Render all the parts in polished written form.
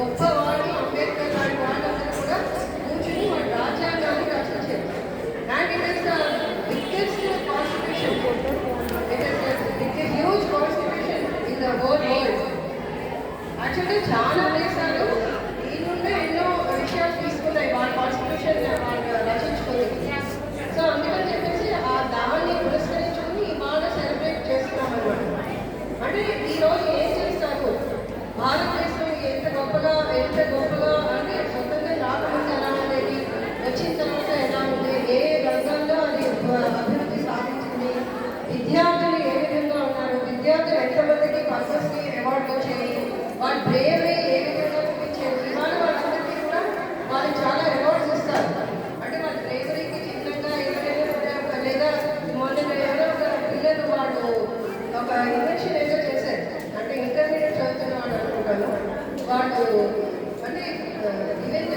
గొప్పవాడు అంబేద్కర్ లాంటి వాళ్ళందరూ కూడా కూర్చుని మన రాజ్యాంగాన్ని రచించారు. And it is the biggest constitution, it is huge constitution in the whole world. Actually చాలా దేశాలు ఈ నుండి ఎన్నో విషయాలు తీసుకున్నాయి వాళ్ళ కాన్స్టిట్యూషన్ వాళ్ళు రచించుకుని. సో అందుకని చెప్పేసి ఆ దాన్ని పురస్కరించుకుని ఇవాళ సెలబ్రేట్ చేస్తున్నాం అన్నమాట. అంటే ఈరోజు ఏం చేస్తారు, భారతదేశం ఎంత గొప్పగా అంటే స్వతంత్రం రాకముందు ఎలా ఉండేది, వచ్చిన తర్వాత ఎలా ఉంది, ఏ రంగంలో అది అభివృద్ధి సాధించింది, విద్యార్థులు ఏ విధంగా ఉన్నారు, విద్యార్థులు ఎంతమందికి పర్పస్కి అవార్డులు వచ్చాయి, వాళ్ళ బ్రేవరీ ఏ విధంగా చూపించారు. ఇవాళ వాళ్ళందరికీ కూడా వాళ్ళు చాలా అవార్డ్స్ ఇస్తారు. అంటే వాళ్ళ బ్రేవరీకి చిన్నగా ఎవరైనా లేదా మొన్న ఎవరో ఒక పిల్లలు వాళ్ళు ఒక ఇన్వెన్షన్ ఏదో చేశారు. అంటే ఇంటర్మీడియట్ చదువుతున్న వాళ్ళు అనుకుంటాను. వాళ్ళు అంటే ఈవెన్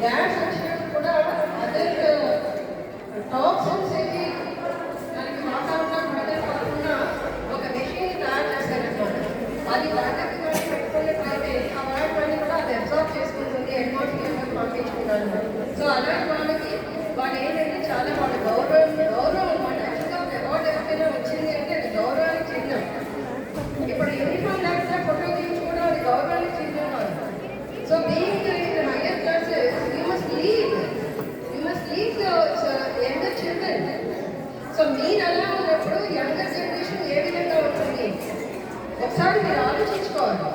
గ్యాస్ వచ్చినప్పుడు కూడా అదర్ టాక్సిన్స్ ఏంటి దానికి వాతావరణం విడుదల కాకుండా ఒక మెషిన్ తయారు చేశారనమాట. అది వాటర్కి కానీ పెట్టుకున్నట్లయితే ఆ వాటర్ కూడా అది అబ్జర్వ్ చేసుకుంటుంది, అట్మాస్ఫియర్కి పంపించుకుంటారు. సో అలాంటి వాళ్ళకి వాళ్ళు ఏంటంటే చాలా వాళ్ళ గౌరవం అనమాట. యాక్చువల్గా అవార్డు ఎవరికైనా వచ్చింది అంటే అది గౌరవానికి చిహ్నం. ఇప్పుడు యూనిఫామ్ లేకుండా ఫోటో తీయించుకోవడం అది గౌరవానికి చిహ్నం కాదు. So being in higher classes you must lead younger children. So మీరు అలా ఉన్నప్పుడు యంగర్ జనరేషన్ ఏ విధంగా ఉంటుంది ఒకసారి మీరు ఆలోచించుకోవాలి.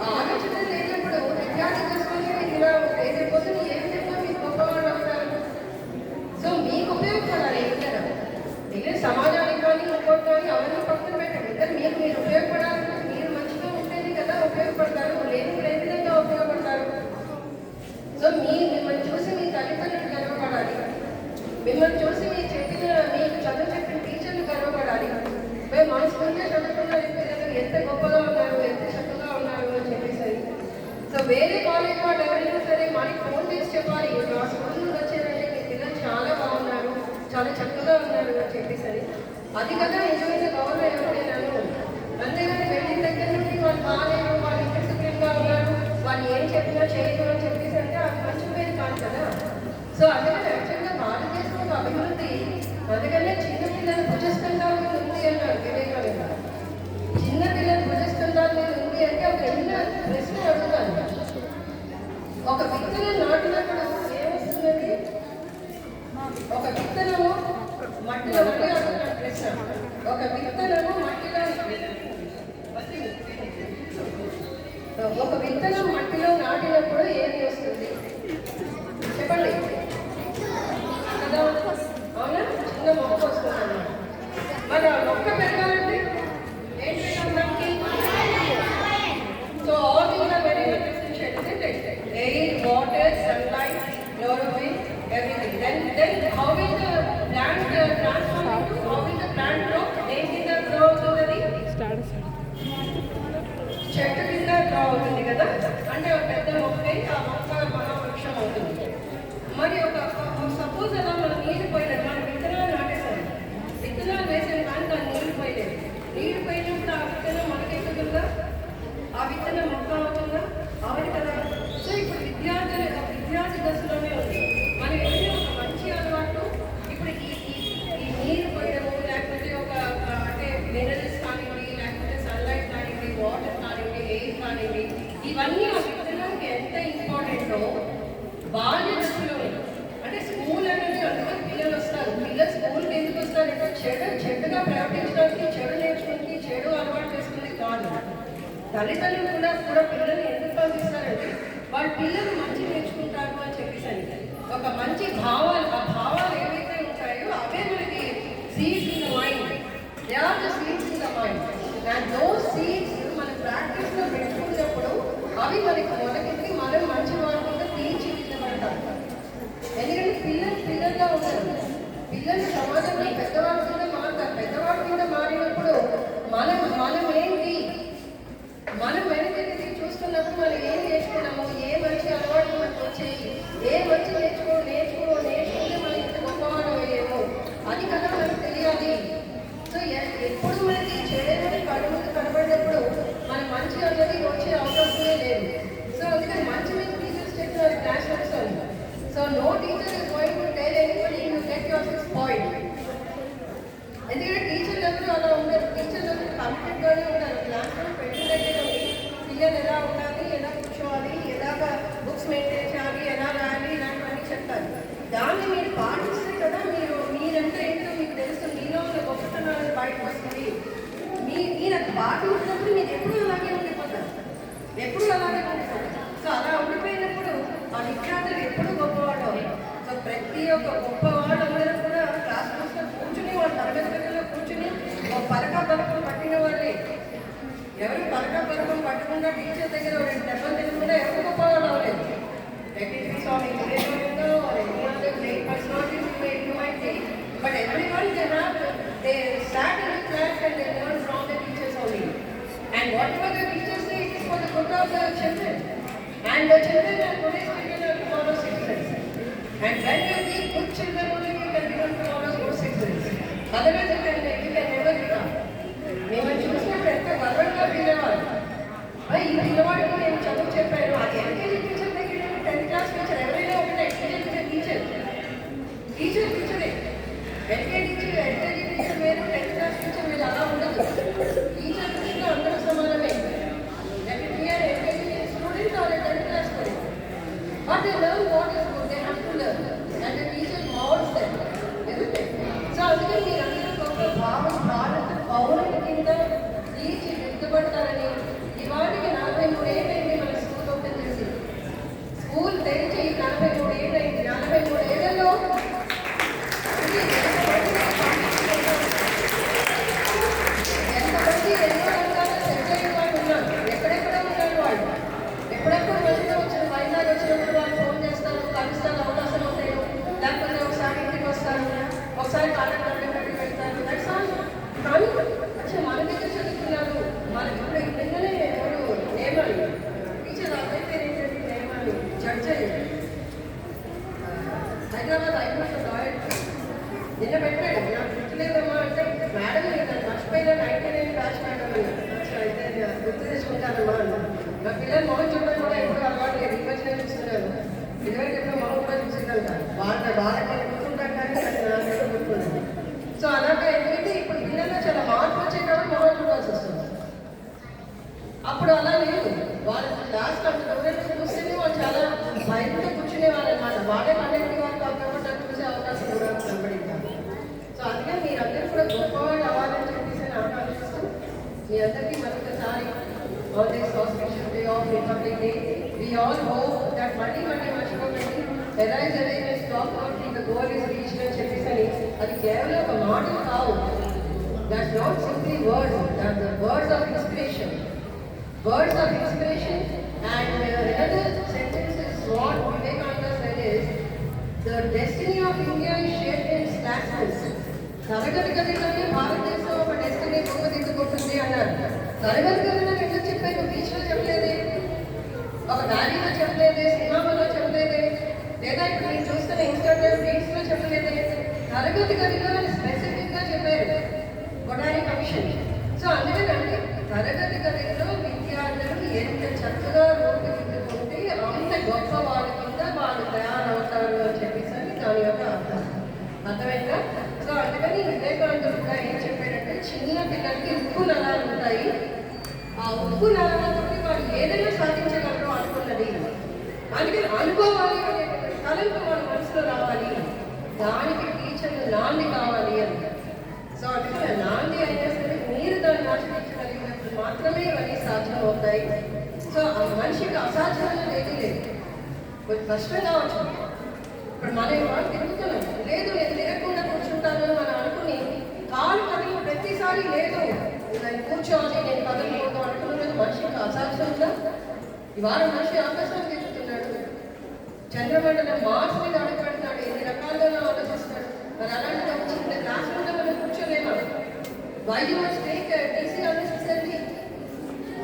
ఆ ఆలోచన లేనప్పుడు విద్యార్థి దశలోనే ఇలా లేకపోతే ఏ విధంగా మీకు గొప్పవాళ్ళు అవుతారు. సో మీకు ఉపయోగపడాలి ఇద్దరు మిగిలిన సమాజానికి కానీ ఇంకోటి కానీ అవన్నీ పక్కన పెట్టండి. ఇద్దరు మీరు ఉపయోగపడాలంటే మీరు మంచిగా ఉంటేనే కదా ఉపయోగపడతారు. లేని ఏ విధంగా ఉపయోగపడతారు. సో మిమ్మల్ని చూసి మీ తల్లిదండ్రులు గర్వపడాలి, మిమ్మల్ని చూసి మీకు చదువు చెప్పిన టీచర్లు గర్వపడాలి. మేము మనస్ఫూర్తిగా చదువుకున్న పిల్లలు ఎంత గొప్పగా ఉన్నారు, ఎంత చక్కగా ఉన్నారు అని చెప్పేసి. సో వేరే కాలేజ్ వాళ్ళు ఎవరైనా సరే మనకి ఫోన్ చేసి చెప్పాలి, మా స్కూల్ నుండి వచ్చారంటే మీ పిల్లలు చాలా బాగున్నారు, చాలా చక్కగా ఉన్నారు అని చెప్పేసి. అది కదా నిజమైన గౌరవం ఎవరైనాను. అంతేగాని వెళ్ళిన దగ్గర నుండి వాళ్ళు బాగాలేరు, వాళ్ళు ఇంటర్సిప్లిన్గా ఉన్నారు, వాళ్ళు ఏం చెప్పినా చేయరు అని చెప్పేసి అంటే అది మంచి పేరు కాదు కదా. సో అందుకని యాక్చువల్గా భారతదేశం ఒక అభివృద్ధి అందుకనే చిన్నపిల్లలు భుజస్కంధాల మీద ఉంది అన్నారు వివేకానంద. చిన్నపిల్లలు భుజస్కంధాల మీద ఉంది అంటే ఒక చిన్న ప్రశ్న అడుగుతాను. ఒక విత్తనం నాటినప్పుడు ఏమొస్తుందండి? ఒక విత్తనము మట్టిలో అడుగుతాను ప్రశ్న. ఒక విత్తనము మట్టిలో నాటినప్పుడు ఏది వస్తుంది చెప్పండి కదా? అవునా? చిన్న మొక్క వస్తుంది. మరి ఆ మొక్క పెరగాలంటే ఏం పెట్టాలి? So all these are very much essential, isn't it? Air, water, sunlight, chlorophyll, everything. Then how will the plant transform into? How will the plant grow? దేని కింద గ్రో అవుతుంది? చెట్టు కింద గ్రో అవుతుంది కదా. అంటే ఒక పెద్ద మొక్క ఆ మొక్క మహావృక్షం అవుతుంది. మరి ఒక సపోజ్ అలా మనం నీళ్ళు పోయినట్టు మనం విత్తనాలు నాటేసాము, విత్తనాలు వేసాను కానీ దాన్ని నీళ్ళు పోయలేదు. నీళ్ళు పోయినప్పుడు ఆ విత్తనం మనకెక్కుతుందా? ఆ విత్తనం మొక్క అవుతుందా? అవును కదా. సో ఇప్పుడు విద్యార్థి దశలోనే ఉంది. మనం ఏదైనా ఒక మంచి అలవాటు ఇప్పుడు ఈ నీరు పోయడము, లేకపోతే ఒక అంటే మినరల్స్ కానివ్వండి, లేకపోతే సన్లైట్ కానివ్వండి, వాటర్ కానివ్వండి, ఎయిర్ కానివ్వండి, ఇవన్నీ ఆ విత్తనానికి ఎంత ఇంపార్టెంటో బాల్య దశలోనే. అంటే స్కూల్ అనేది అందుకని పిల్లలు వస్తారు. పిల్లలు స్కూల్కి ఎందుకు వస్తారంటే చెడుగా ప్రవర్తించడానికి, చెడు నేర్చుకుని, చెడు అలవాటు చేసుకుని కాదు. తల్లిదండ్రులు కూడా పిల్లల్ని ఎందుకు పంపిస్తారంటే వాళ్ళ పిల్లలు మంచి నేర్చుకుంటారు అని చెప్పేసి. ఒక మంచి భావాలు, ఆ భావాలు ఏవైతే ఉంటాయో అవే మనకి seeds in the mind. They are the seeds in the mind. And those seeds మన ప్రాక్టీస్లో పెట్టుకున్నప్పుడు అవి మనకి మొదటికి మనం మంచి వాళ్ళకుండా తీర్చిదిద్దబడతారు. ఎందుకంటే పిల్లలుగా ఉంటారు. పిల్లలు సమాజంలో పెద్దవాళ్ళ కింద మారుతారు. పెద్దవాళ్ళ కింద మారినప్పుడు మనం ఏంటి, మనం వెనక్కి చూస్తున్నప్పుడు మనం ఏం నేర్చుకున్నాము, ఏ మంచి అలవాట్లు మనకు వచ్చాయి, ఏ మంచి నేర్చుకుంటే మనం ఇంత గొప్పవాడు అయ్యేమో అది కదా మనకు తెలియాలి. సో ఎప్పుడు మనకి చెడు కళ్ళు ముందు కనబడినప్పుడు మన మంచి అన్నది వచ్చే అవకాశమే లేదు. సో అందుకని So no teacher is going to tell anybody you get yourself spoiled. ఎందుకంటే టీచర్లు ఎవరు అలా ఉండరు. టీచర్లు ఎవరు కమిటెడ్గానే ఉంటారు. క్లాస్లో పెట్టినట్టు పిల్లలు ఎలా ఉండాలి, ఎలా కూర్చోవాలి, ఎలాగ బుక్స్ మెయింటైన్ చేయాలి, ఎలా రాయాలి, ఇలాంటివన్నీ చెప్తారు. దాన్ని మీరు పాటిస్తే కదా మీరంతా ఏంటో మీకు తెలుస్తుంది. మీలో ఉన్న గొప్పతనాన్ని బయటకు వస్తుంది. మీరు అది పాటించినప్పుడు మీరు ఎప్పుడు అలాగే ఉండిపోతారు, ఎప్పుడు అలాగే ఉండిపోతారు. సో అలా ఉండిపోయినప్పుడు ఆ విద్యార్థులు ఎప్పుడు గొప్పవాడు. సో ప్రతి ఒక్క గొప్పవాళ్ళందరూ కూడా క్లాస్ రూమ్స్లో కూర్చుని వాళ్ళ తరగతులలో కూర్చుని ఒక పలకం పట్టిన వాళ్ళే. ఎవరు పలకం పట్టకుండా టీచర్ దగ్గర రెండు దెబ్బలు తినకుండా ఎవరు గొప్పవాళ్ళు అవ్వలేదు. Technically on engineering or any other great personalities you might be, but everyone they sat in the class and they learned from the teachers only. And whatever the teachers say, it is for the good of the children. And the children are today's children are tomorrow's citizens. And when you think good children only, you can become tomorrow's good citizens. Otherwise, you can never become. మేము చూసినప్పుడు ఎంత గర్వంగా పిల్లవాడు. ఈ పిల్లవాడికి నేను చదువు చెప్పాను. అది ఎల్కేజీ టీచర్ దగ్గర 10th క్లాస్ టీచర్ ఎవరైనా ఒకటే టీచరే. ఎల్కేజీ టీచర్ వేరు, 10th క్లాస్ టీచర్ వేరు, అలా ఉండదు. టీచర్ దృష్టిలో అందరూ సమానమే. LKG student or 10th class student. But they learn what is good, they have to learn and the teacher moulds them. So అందుకని మీరందరూ ఒక భారత పౌరుల కింద తీర్చిదిద్దబడతారని ఇవాటికి 43 ఏళ్ళైంది మన స్కూల్ ఓపెన్ చేసి. స్కూల్ తెరిచి 43 ఏళ్ళైంది. 43 ఏళ్లలో ఎంతమంది ఎన్నో రంగాల్లో సెట్ అయిన వాళ్ళు ఉన్నారు. ఎక్కడెక్కడ ఉన్నారు వాళ్ళు. ఎప్పుడెప్పుడు మధ్యలో వచ్చిన వైజాగ్ వచ్చినప్పుడు వాళ్ళు ఫోన్ చేస్తారు, కలుస్తారు, అవకాశం అవుతాయి. లేకపోతే ఒకసారి ఇంటికి వస్తారు, ఒకసారి కాలెండర్ పెడతారు. That's all. కానీ మన దగ్గర చదువుతున్నారు. మనకి ఇప్పుడు నిన్ననే ఎవరు నేమని టీచర్ అబ్బాయి ఏంటంటే నేమని జడ్జ్ అయ్యారు. హైదరాబాద్ హైకోర్టు లాయర్ నిన్న పెట్టాడు. నాకు గుర్తులేదమ్మా అంటే మేడం నేను మర్చిపోయిన 99 బ్యాచ్ మేడం అన్నారు. అయితే గుర్తు తెచ్చుకుంటానమ్మా అన్నారు. నా పిల్లలు మొహం చూడడం కూడా ఎప్పుడు అలవాటు లేదు. ఈ మధ్యనే చూస్తున్నాను. ఇదివరకు ఎప్పుడు మొహం కూడా చూసిందంట. వాళ్ళకి గుర్తుంటాను కానీ నాకు గుర్తుంది. సో అలాగే ఎందుకంటే ఇప్పుడు పిల్లల్లో చాలా మార్పు వచ్చేటప్పుడు మొహం చూడాల్సి వస్తుంది. అప్పుడు అలా లేదు. వాళ్ళు లాస్ట్ అంత దూరం చూస్తేనే వాళ్ళు చాలా భయంతో కూర్చునేవాళ్ళు అనమాట. వాళ్ళే కండక్ట్ వాళ్ళు కాబట్టి చూసే అవకాశం కూడా కనబడింది. సో అందుకే మీరందరూ కూడా గొప్పవాళ్ళు అవ్వాలని చెప్పేసి ఆకాంక్షిస్తూ మీ అందరికీ మరొకసారి on this auspicious day of Republic Day we all hope that మళ్ళీ మర్చిపోకండి. Arise talk out the goal is reached అని చెప్పేసి అది కేవలం ఒక మాటలు కావు. That's not simply words, that the words of inspiration. Words of inspiration. And another sentence is what Vivekananda said is, the destiny of India is shaped in classrooms. తరగతి గదిలోనే భారతదేశం ఒక డెస్టినీ రూపుదిద్దుకుంటుంది అన్నారు. తరగతి గదిలో ఎందుకు చెప్పారు? బీచ్లో చెప్పలేదే, ఒక ర్యాలీలో చెప్పలేదే, సినిమాలో చెప్పలేదే, లేదా ఇప్పుడు నేను చూస్తున్న ఇన్స్టాగ్రామ్ రీల్స్లో చెప్పలేదే. తరగతి గదిలో స్పెసిఫిక్గా చెప్పారు బొటానీ కమిషన్. సో అందుకనండి తరగతి గదిలో విద్యార్థులు ఎంత చక్కగా రూపుదిద్దుకుంటే అంత గొప్ప వాళ్ళ కింద వాళ్ళు తయారవుతారు అని చెప్పేసి దాని యొక్క అర్థమైందా? సో అందుకని వివేకానందుడు కూడా ఏం చెప్పారంటే చిన్న పిల్లలకి ఉప్పు నరాలు ఉంటాయి. ఆ ఉప్పు నరాలతో వాళ్ళు ఏదైనా సాధించగలరు అనుకున్నది. అందుకని అనుకోవాలి అనేటువంటి తలంపు మన మనసులో రావాలి. దానికి టీచర్లు నాంది కావాలి అని. సో అందుకని నాంది అయినా సరే మీరు దాన్ని ఆశ్రయించగలిగినప్పుడు మాత్రమే ఇవన్నీ సాధ్యం అవుతాయి. సో ఆ మనిషికి అసాధ్యమైన ఏది లేదు. కొంచెం కష్టం కావచ్చు. ఇప్పుడు మనం ఇవాళ తిరుగుతున్నాం, లేదు నేను తిరగకుండా కూర్చుంటాను అని మనం అనుకుని కాలు కదిలి ప్రతిసారి లేదు నేను కూర్చోవాలి, నేను కదలకూడదు అనుకున్నది మనిషికి అసాధ్యం ఉందా? ఇవాళ మనిషి ఆకాశాన్ని తిరుగుతున్నాడు, చంద్రమండలం మార్స్ మీద అడుగు పెడుతున్నాడు, ఎన్ని రకాలుగా ఆలోచిస్తున్నాడు. మరి అలాంటి చిన్న క్లాస్ రూమ్లో మనం కూర్చోలేమా? Why you must take a DC unnecessarily?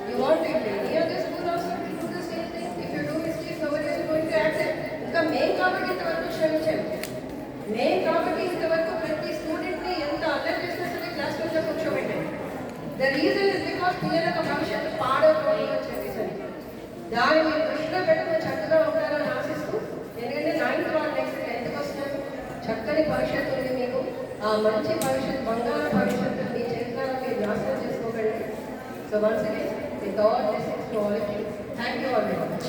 You want to take any other school also to do the same thing? If you do mistakes, nobody is going to accept. ఇంకా మేము కాబట్టి ఇంతవరకు క్షమించాము. మేము కాబట్టి ఇంతవరకు ప్రతి స్టూడెంట్ని ఎంత అల్లరి చేసినా సరే క్లాస్ రూమ్లో కూర్చోబెట్టాము. ద రీజన్ ఇస్ బికాస్ పిల్లలకు భవిష్యత్తు పాడవుతుంది అని చెప్పేసి దాన్ని దృష్టిలో పెట్టుకుని చక్కగా ఉంటారని ఆశిస్తూ, ఎందుకంటే 9th చక్కని భవిష్యత్తు ఉంది మీకు. ఆ మంచి భవిష్యత్తు, బంగారు భవిష్యత్తు మీ చేతులలో మీరు నాశనం చేసుకోకండి. So once again with all blessings to all of you. Thank you all very much.